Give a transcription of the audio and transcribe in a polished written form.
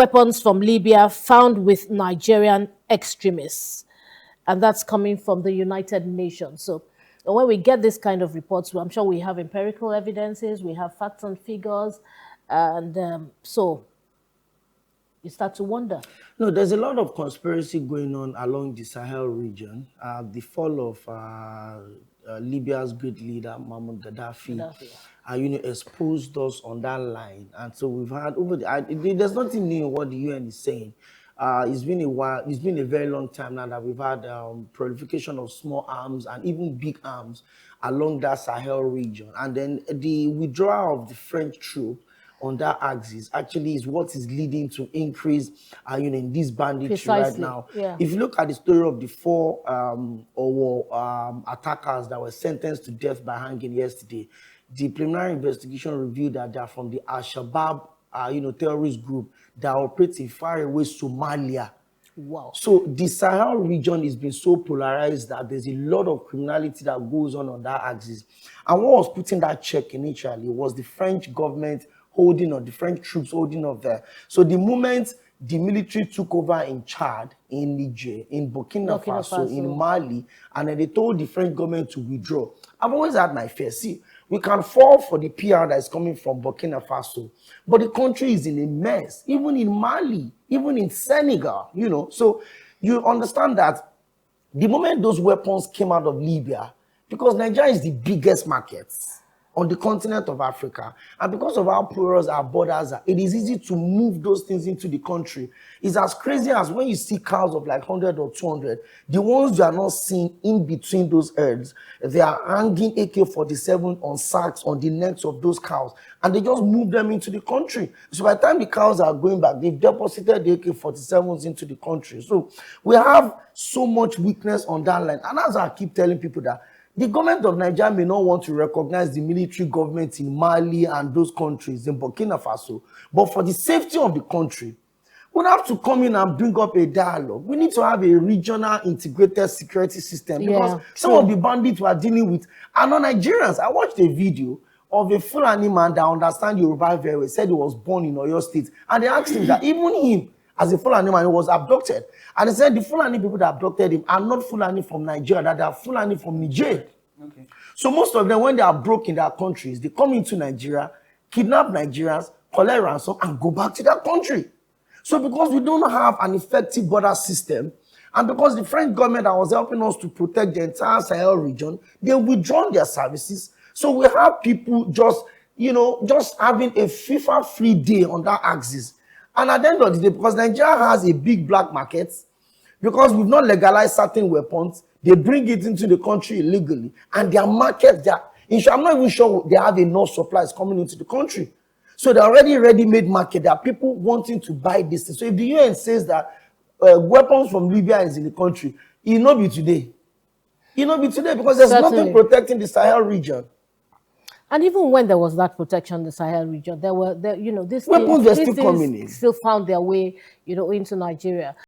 weapons from Libya found with Nigerian extremists. And that's coming from the United Nations. So when we get this kind of reports, I'm sure we have empirical evidences, we have facts and figures, and so you start to wonder. No, there's a lot of conspiracy going on along the Sahel region. The fall of Libya's great leader, Muammar Gaddafi, exposed us on that line. And so we've had there's nothing new in what the UN is saying. It's been a while, it's been a very long time now that we've had proliferation of small arms and even big arms along that Sahel region. And then the withdrawal of the French troop on that axis actually is what is leading to increase in this banditry right now. Yeah. If you look at the story of the four attackers that were sentenced to death by hanging yesterday, the preliminary investigation revealed that they are from the Al-Shabaab terrorist group that operates in faraway Somalia. Wow. So the Sahel region has been so polarized that there's a lot of criminality that goes on that axis. And what was putting that check initially was the French government holding on, the French troops holding up there. So the moment the military took over in Chad, in Niger, in Burkina Faso, in Mali, and then they told the French government to withdraw, I've always had my fear. See, we can fall for the PR that is coming from Burkina Faso, but the country is in a mess, even in Mali, even in Senegal, So you understand that the moment those weapons came out of Libya, because Nigeria is the biggest market on the continent of Africa, and because of how porous our borders are, it is easy to move those things into the country. It's as crazy as when you see cows of like 100 or 200, the ones you are not seeing in between those herds, they are hanging AK-47 on sacks on the necks of those cows, and they just move them into the country. So by the time the cows are going back, they've deposited the AK-47s into the country. So we have so much weakness on that line, and as I keep telling people that the government of Nigeria may not want to recognize the military government in Mali and those countries, in Burkina Faso, but for the safety of the country, we have to come in and bring up a dialogue. We need to have a regional integrated security system, because some of the bandits we are dealing with are not Nigerians. I watched a video of a Fulani man that understands Yoruba very well, said he was born in Oyo State, and they asked him that even him, as a Fulani man, he was abducted. And he said the Fulani people that abducted him are not Fulani from Nigeria, that they are Fulani from Niger. Okay. So most of them, when they are broke in their countries, they come into Nigeria, kidnap Nigerians, collect ransom, and go back to their country. So because we don't have an effective border system, and because the French government that was helping us to protect the entire Sahel region, they withdrawn their services. So we have people just having a FIFA-free day on that axis. And at the end of the day, because Nigeria has a big black market, because we've not legalized certain weapons, they bring it into the country illegally, and their market, I'm not even sure they have enough supplies coming into the country. So they're already ready-made market. There are people wanting to buy this thing. So if the UN says that weapons from Libya is in the country, it will not be today. It will not be today, because there's nothing protecting the Sahel region. And even when there was that protection in the Sahel region, these weapons were still coming in. Still found their way, into Nigeria.